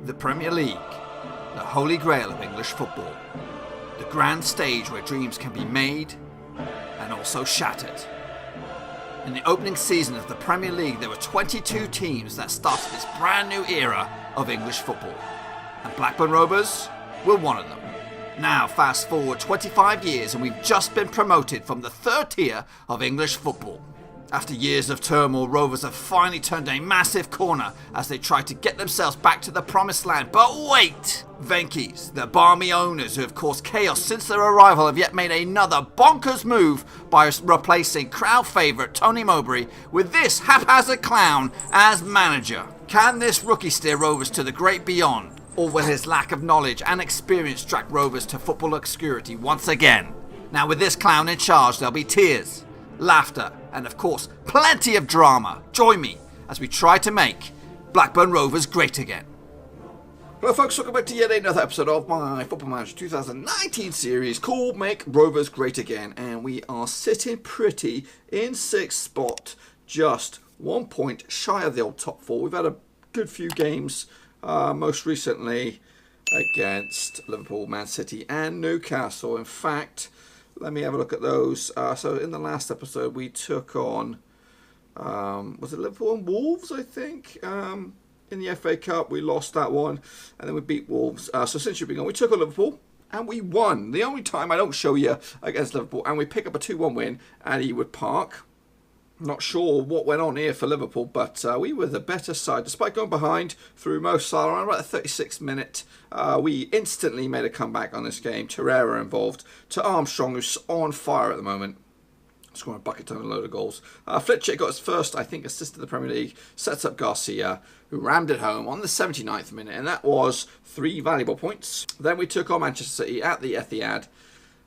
The Premier League, the holy grail of English football. The grand stage where dreams can be made and also shattered. In the opening season of the Premier League, there were 22 teams that started this brand new era of English football. And Blackburn Rovers were one of them. Now, fast forward 25 years and we've just been promoted from the third tier of English football. After years of turmoil, Rovers have finally turned a massive corner as they try to get themselves back to the promised land. But wait! Venky's, the balmy owners who have caused chaos since their arrival, have yet made another bonkers move by replacing crowd favourite Tony Mowbray with this haphazard clown as manager. Can this rookie steer Rovers to the great beyond? Or will his lack of knowledge and experience drag Rovers to football obscurity once again? Now with this clown in charge, there'll be tears, laughter, and of course, plenty of drama. Join me as we try to make Blackburn Rovers great again. Hello folks, welcome back to yet another episode of my Football Manager 2019 series called Make Rovers Great Again. And we are sitting pretty in 6th spot, just 1 point shy of the old top 4. We've had a good few games, most recently against Liverpool, Man City and Newcastle. In fact, let me have a look at those. So in the last episode, we took on, was it Liverpool and Wolves, I think? In the FA Cup, we lost that one, and then we beat Wolves. So since you've been on, we took on Liverpool, and we won. The only time I don't show you against Liverpool, and we pick up a 2-1 win at Ewood Park. Not sure what went on here for Liverpool, but we were the better side. Despite going behind through Mo Salah around about the 36th minute, we instantly made a comeback on this game. Torreira involved to Armstrong, who's on fire at the moment, scoring a bucket ton and a load of goals. Fletcher got his first, I think, assist of the Premier League, sets up Garcia, who rammed it home on the 79th minute, and that was 3 valuable points. Then we took on Manchester City at the Etihad.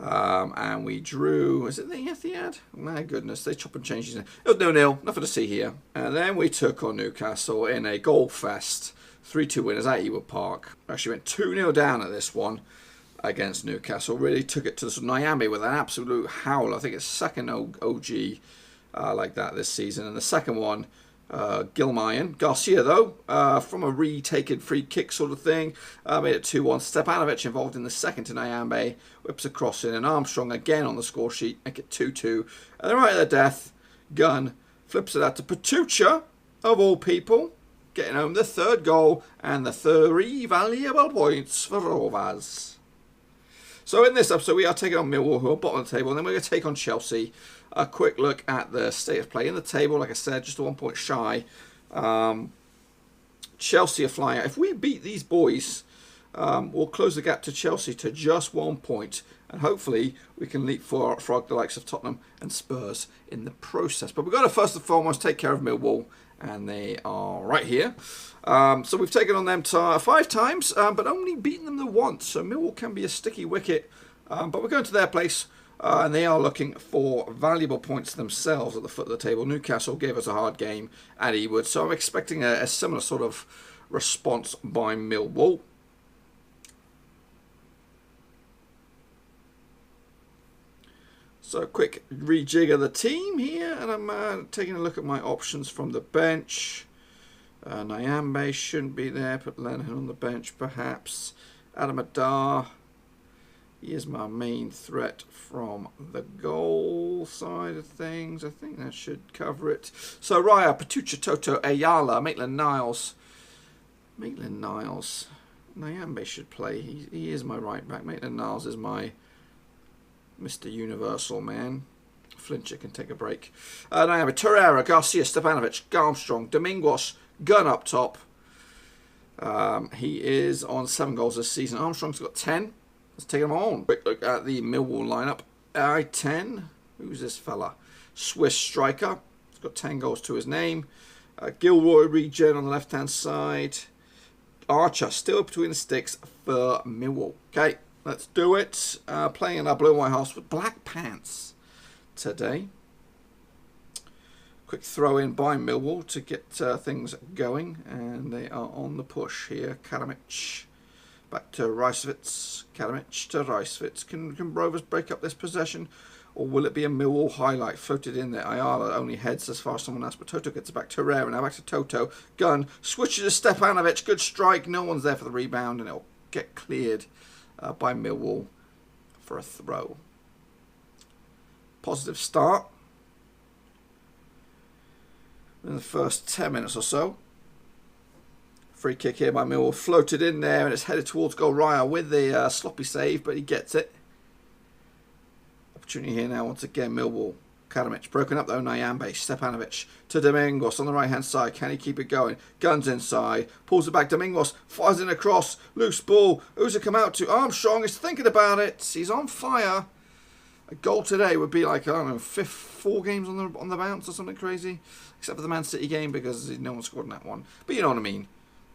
And we drew, is it the Etihad? My goodness, they chop and change. It was 0-0, nothing to see here. And then we took on Newcastle in a goal fest, 3-2 winners at Ewood Park. Actually went 2-0 down at this one against Newcastle. Really took it to the Nyambe with an absolute howl. I think it's second OG like that this season. And the second one, Gilmayan. Garcia, though, from a retaken free kick sort of thing, made it 2-1. Stepanovic involved in the second to Nyambe, whips a cross in, and Armstrong again on the score sheet, make it 2-2. And then right at the death, Gunn flips it out to Patucha, of all people, getting home the third goal and the 3 valuable points for Rovers. So in this episode, we are taking on Millwall, who are bottom of the table, and then we're going to take on Chelsea. A quick look at the state of play in the table. Like I said, just 1 point shy. Chelsea are flying out. If we beat these boys, we'll close the gap to Chelsea to just 1 point. And hopefully we can leapfrog the likes of Tottenham and Spurs in the process. But we've got to first and foremost take care of Millwall. And they are right here. So we've taken on them 5 times, but only beaten them the once. So Millwall can be a sticky wicket. But we're going to their place. And they are looking for valuable points themselves at the foot of the table. Newcastle gave us a hard game at Ewood, so I'm expecting a similar sort of response by Millwall. So quick rejig of the team here, and I'm taking a look at my options from the bench. Nyambe shouldn't be there, put Lennon on the bench perhaps. Adam Adar. He is my main threat from the goal side of things. I think that should cover it. So Raya, Patucha, Toto, Ayala, Maitland-Niles. Maitland-Niles. Nyambe should play. He is my right back. Maitland-Niles is my Mr. Universal man. Flincher can take a break. Nyambe, Torreira, Garcia, Stepanovic, Armstrong, Domingos, Gunn up top. He is on 7 goals this season. Armstrong's got 10. Let's take them on. Quick look at the Millwall lineup. I-10. Who's this fella? Swiss striker. He's got 10 goals to his name. Gilroy regen on the left-hand side. Archer still between the sticks for Millwall. Okay, let's do it. Playing in our blue and white house with black pants today. Quick throw in by Millwall to get things going. And they are on the push here. Karamic. Back to Ricevitz. Karamic to Ricevitz. Can Rovers break up this possession? or will it be a Millwall highlight? Floated in there. Ayala only heads as far as someone else, but Toto gets it back to Herrera. Now back to Toto. Gunn switches to Stepanovic. Good strike. No one's there for the rebound, and it'll get cleared by Millwall for a throw. Positive start in the first 10 minutes or so. Free kick here by Millwall. Floated in there, and it's headed towards goal. Raya with the sloppy save, but he gets it. Opportunity here now once again. Millwall. Kadimic broken up though. Nyambe. Stepanovic to Domingos on the right hand side. Can he keep it going? Guns inside. Pulls it back. Domingos fires in across. Loose ball. Who's it come out to? Armstrong is thinking about it. He's on fire. A goal today would be like, I don't know, 4 games on the bounce or something crazy. Except for the Man City game because no one scored in that one. But you know what I mean.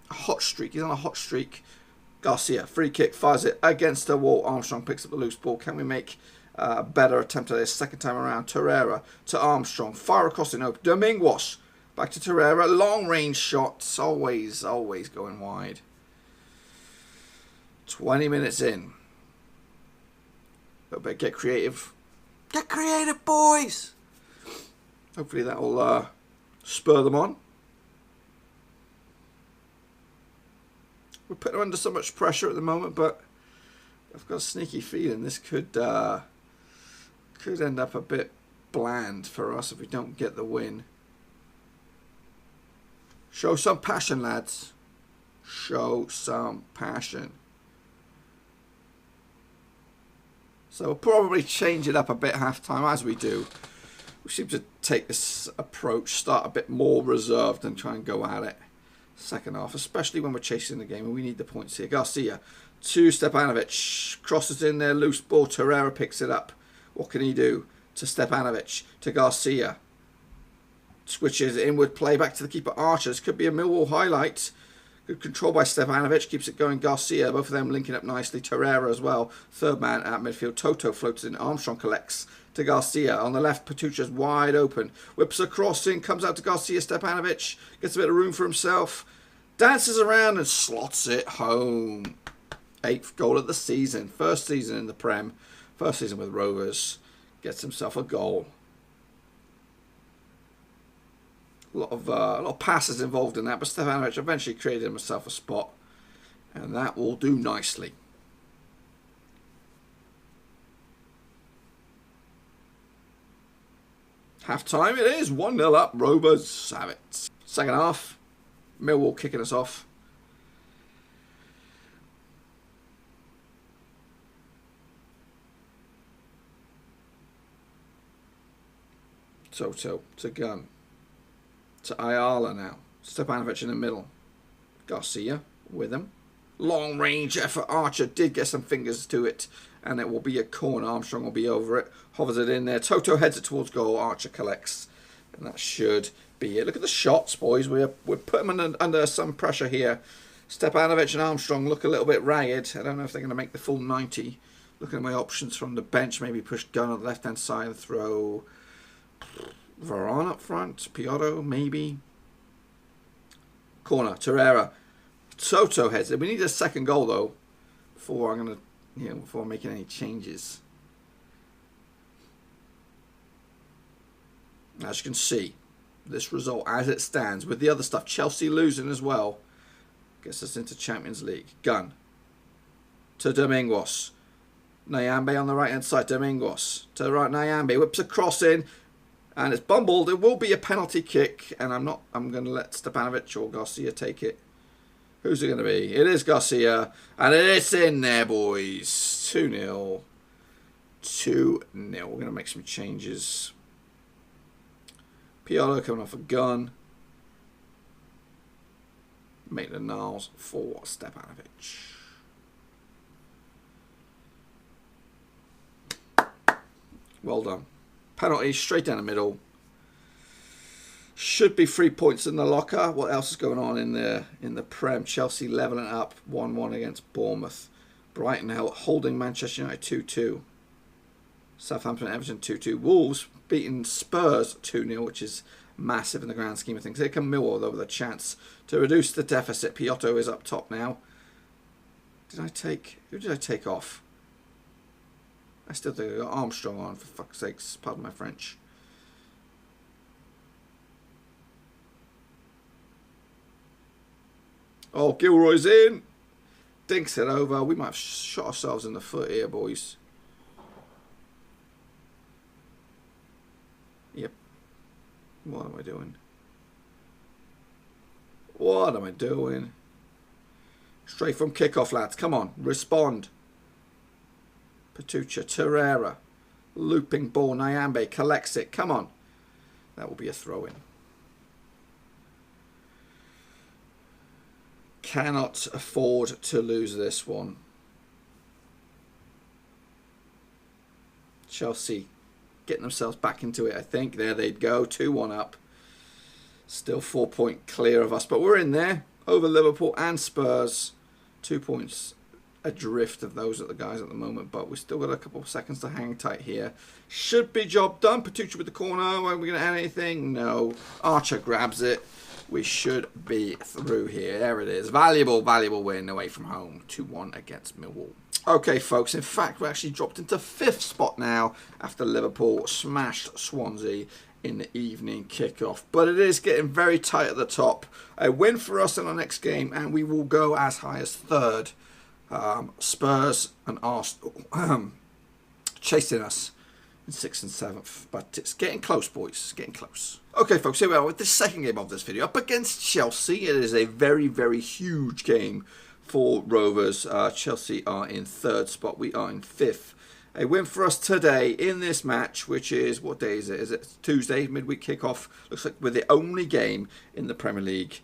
A hot streak. He's on a hot streak. Garcia. Free kick. Fires it against the wall. Armstrong picks up the loose ball. Can we make a better attempt at this second time around? Torreira to Armstrong. Fire across in open. Domingos. Back to Torreira. Long range shots. Always going wide. 20 minutes in. A little bit. Get creative. Get creative, boys. Hopefully that will spur them on. We're putting them under so much pressure at the moment, but I've got a sneaky feeling this could end up a bit bland for us if we don't get the win. Show some passion, lads. Show some passion. So we'll probably change it up a bit half-time, as we do. We seem to take this approach, start a bit more reserved and try and go at it second half, especially when we're chasing the game and we need the points here. Garcia to Stepanovic. Crosses in there, loose ball. Torreira picks it up. What can he do? To Stepanovic. To Garcia. Switches inward play back to the keeper Archer. This could be a Millwall highlight. Good control by Stepanovic. Keeps it going. Garcia. Both of them linking up nicely. Torreira as well. Third man at midfield. Toto floats in. Armstrong collects to Garcia. On the left, Patucha's wide open. Whips across in. Comes out to Garcia. Stepanovic. Gets a bit of room for himself. Dances around and slots it home. 8th goal of the season. First season in the Prem. First season with Rovers. Gets himself a goal. A lot of passes involved in that, but Stepanovic eventually created himself a spot, and that will do nicely. Half time it is, 1-0 up, Rovers have it. Second half, Millwall kicking us off. Toto to Gunn. To Ayala now. Stepanovic in the middle. Garcia with him. Long range effort. Archer did get some fingers to it. And it will be a corner. Armstrong will be over it. Hovers it in there. Toto heads it towards goal. Archer collects. And that should be it. Look at the shots, boys. We're putting them under some pressure here. Stepanovic and Armstrong look a little bit ragged. I don't know if they're going to make the full 90. Looking at my options from the bench. Maybe push Gunn on the left-hand side and throw Varane up front, Piotto maybe. Corner, Torreira. Toto heads it. We need a second goal though before I'm gonna, before making any changes. As you can see, this result as it stands with the other stuff, Chelsea losing as well, gets us into Champions League. Gunn to Domingos. Nyambe on the right hand side. Domingos to the right. Nyambe whips a cross in. And it's bumbled. It will be a penalty kick. And I'm going to let Stepanovic or Garcia take it. Who's it going to be? It is Garcia. And it's in there, boys. 2-0. 2-0. We're going to make some changes. Piotto coming off a Gun. Maitland-Niles for Stepanovic. Well done. Penalty straight down the middle. Should be 3 points in the locker. What else is going on in the Prem? Chelsea levelling up 1-1 against Bournemouth. Brighton holding Manchester United 2-2. Southampton Everton 2-2. Wolves beating Spurs 2-0, which is massive in the grand scheme of things. Here come Millwall though with a chance to reduce the deficit. Piotto is up top now. Who did I take off? I still think I got Armstrong on, for fuck's sakes. Pardon my French. Oh, Gilroy's in. Dinks it over. We might have shot ourselves in the foot here, boys. Yep. What am I doing? What am I doing? Straight from kickoff, lads. Come on, respond. Patucha, Torreira. Looping ball. Nyambe collects it. Come on. That will be a throw-in. Cannot afford to lose this one. Chelsea getting themselves back into it, I think. There they'd go. 2-1 up. Still 4 point clear of us. But we're in there. Over Liverpool and Spurs. 2 points adrift of those at the guys at the moment. But we've still got a couple of seconds to hang tight here. Should be job done. Patucha with the corner. Are we going to add anything? No. Archer grabs it. We should be through here. There it is. Valuable, valuable win away from home. 2-1 against Millwall. Okay, folks. In fact, we actually dropped into 5th spot now after Liverpool smashed Swansea in the evening kickoff. But it is getting very tight at the top. A win for us in our next game, and we will go as high as 3rd. Spurs and Arsenal chasing us in 6th and 7th. But it's getting close, boys. It's getting close. Okay, folks, here we are with the second game of this video. Up against Chelsea. It is a very, very huge game for Rovers. Chelsea are in 3rd spot. We are in 5th. A win for us today in this match, which is, what day is it? Is it Tuesday, midweek kickoff? Looks like we're the only game in the Premier League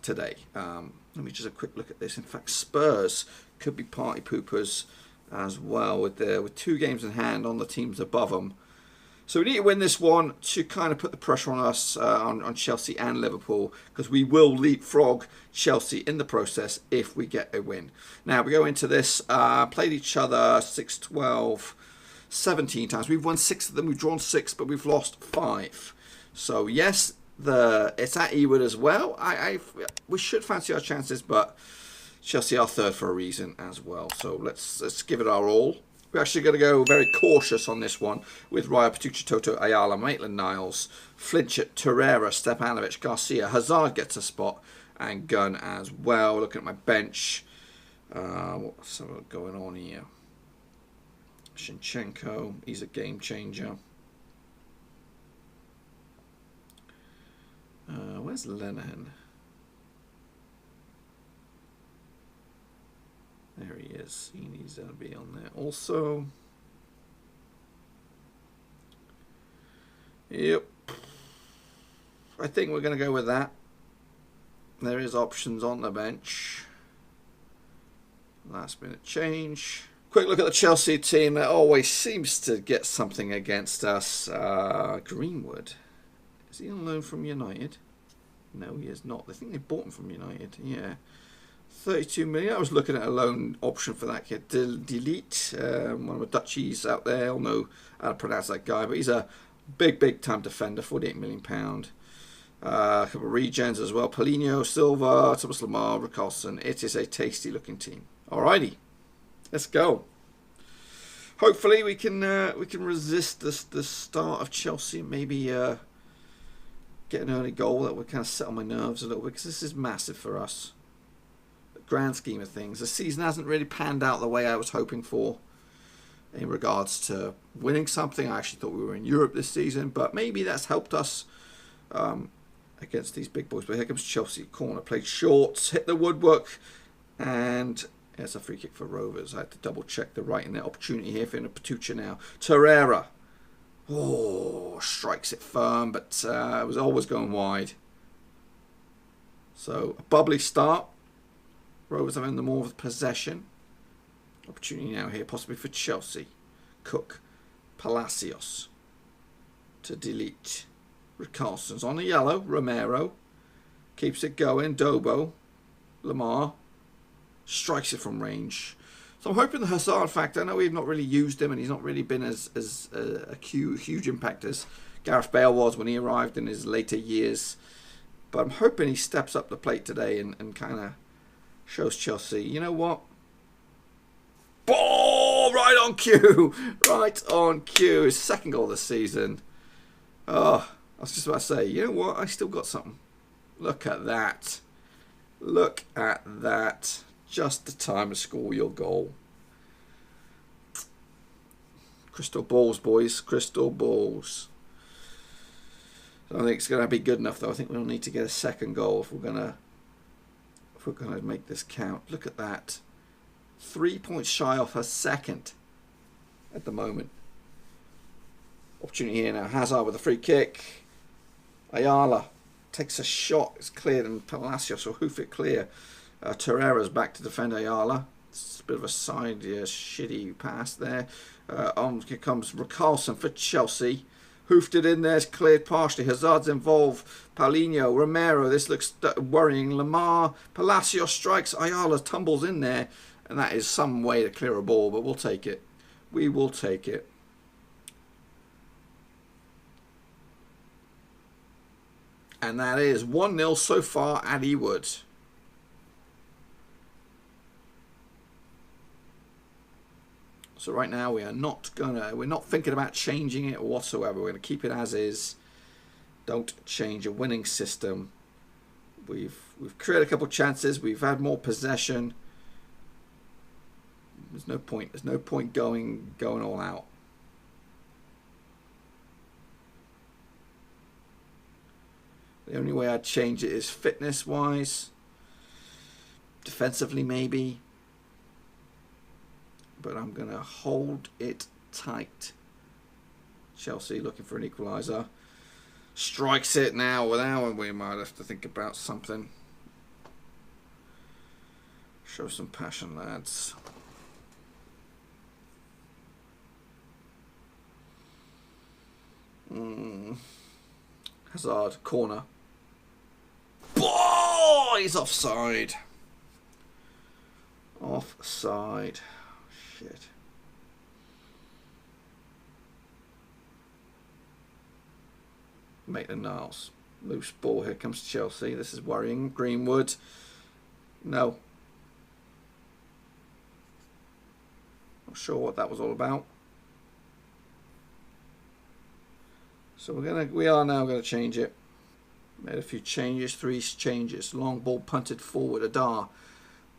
today. Let me just have a quick look at this. In fact, Spurs could be party poopers as well with 2 games in hand on the teams above them. So we need to win this one to kind of put the pressure on us, on Chelsea and Liverpool, because we will leapfrog Chelsea in the process if we get a win. Now, we go into this, played each other 6, 12, 17 times. We've won 6 of them, we've drawn 6, but we've lost 5. So, yes, it's at Ewood as well. We should fancy our chances, but Chelsea are 3rd for a reason as well. So, let's give it our all. We're actually going to go very cautious on this one with Raya, Patucha, Toto, Ayala, Maitland-Niles, Flinchett, Torreira, Stepanovic, Garcia. Hazard gets a spot and Gunn as well. Looking at my bench. What's going on here? Shinchenko, he's a game changer. Where's Lenihan? There he is. He needs to be on there also. Yep. I think we're going to go with that. There is options on the bench. Last minute change. Quick look at the Chelsea team. That always seems to get something against us. Greenwood. Is he on loan from United? No, he is not. I think they bought him from United. Yeah. 32 million. I was looking at a loan option for that kid. Delete. One of the Dutchies out there. I'll know how to pronounce that guy. But he's a big time defender. £48 million. A couple of regens as well. Paulinho, Silva, Thomas Lamar, Rickarlson. It is a tasty looking team. Alrighty. Let's go. Hopefully we can resist the start of Chelsea. Maybe get an early goal that would kind of set on my nerves a little bit, because this is massive for us. The grand scheme of things, the season hasn't really panned out the way I was hoping for in regards to winning something. I actually thought we were in Europe this season, but maybe that's helped us against these big boys. But here comes Chelsea. Corner played short, hit the woodwork, and it's a free kick for Rovers. I had to double check the right in that opportunity here for Patucha now. Torreira. Oh, strikes it firm, but it was always going wide. So, a bubbly start. Rovers having the more of the possession. Opportunity now here, possibly for Chelsea. Cook. Palacios. To delete. Rickarlson's on the yellow. Romero. Keeps it going. Dobo. Lamar. Strikes it from range. So I'm hoping the Hazard factor, I know we've not really used him and he's not really been as a huge impact as Gareth Bale was when he arrived in his later years. But I'm hoping he steps up the plate today and kind of shows Chelsea, you know what? Ball right right on cue. Right on cue. His second goal this season. Oh, I was just about to say, you know what? I still got something. Look at that. Look at that. Just the time to score your goal. Crystal balls, boys. Crystal balls. I don't think it's going to be good enough, though. I think we'll need to get a second goal if we're going to make this count. Look at that. 3 points shy off her second at the moment. Opportunity here now. Hazard with a free kick. Ayala takes a shot. It's cleared and Palacios will hoof it clear. Torreira's back to defend Ayala. It's a bit of a side shitty pass there. On comes Carlson for Chelsea. Hoofed it in there. It's cleared partially. Hazard's involved. Paulinho, Romero. This looks worrying. Lamar. Palacios strikes. Ayala tumbles in there. And that is some way to clear a ball, but we'll take it. We will take it. And that is 1-0 so far at Ewood. So right now we're not thinking about changing it whatsoever. We're gonna keep it as is. Don't change a winning system. We've created a couple of chances. We've had more possession. There's no point. There's no point going all out. The only way I'd change it is fitness-wise. Defensively, maybe. But I'm going to hold it tight. Chelsea looking for an equaliser. Strikes it now without. We might have to think about something. Show some passion, lads. Hazard, corner. Oh, he's offside. Offside. Shit. Maitland-Niles. Loose ball. Here comes Chelsea. This is worrying. Greenwood. No. Not sure what that was all about. So we are now going to change it. Made a few changes, 3 changes. Long ball punted forward. Adar.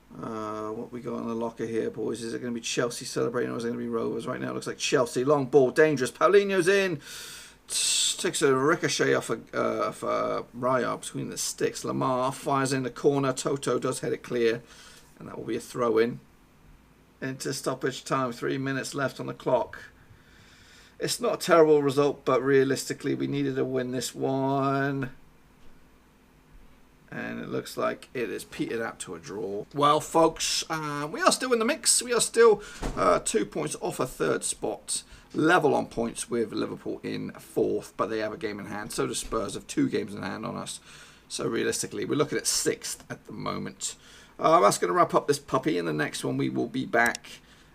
What we got in the locker here, boys? Is it going to be Chelsea celebrating or is it going to be Rovers? Right now it looks like Chelsea. Long ball, dangerous. Paulinho's in. Takes a ricochet off a Raya between the sticks. Lamar fires in the corner. Toto does head it clear. And that will be a throw in. Into stoppage time. 3 minutes left on the clock. It's not a terrible result, but realistically we needed to win this one. And it looks like it is petered out to a draw. Well, folks, we are still in the mix. We are still 2 points off a third spot. Level on points with Liverpool in 4th, but they have a game in hand. So do Spurs have 2 games in hand on us. So realistically, we're looking at 6th at the moment. That's going to wrap up this puppy. In the next one, we will be back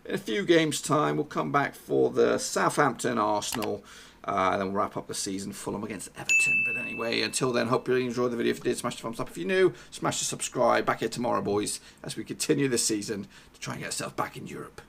in a few games' time. We'll come back for the Southampton, Arsenal. Then we'll wrap up the season, Fulham against Everton. But anyway, until then, hope you really enjoyed the video. If you did, smash the thumbs up. If you're new, smash the subscribe. Back here tomorrow, boys, as we continue this season to try and get ourselves back in Europe.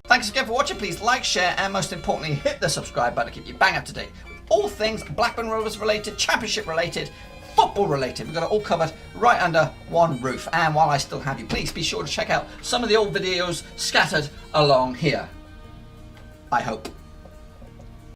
Thanks again for watching. Please like, share, and most importantly, hit the subscribe button to keep you bang up to date with all things Blackburn Rovers related, Championship related, football related. We've got it all covered right under one roof. And while I still have you, please be sure to check out some of the old videos scattered along here. I hope.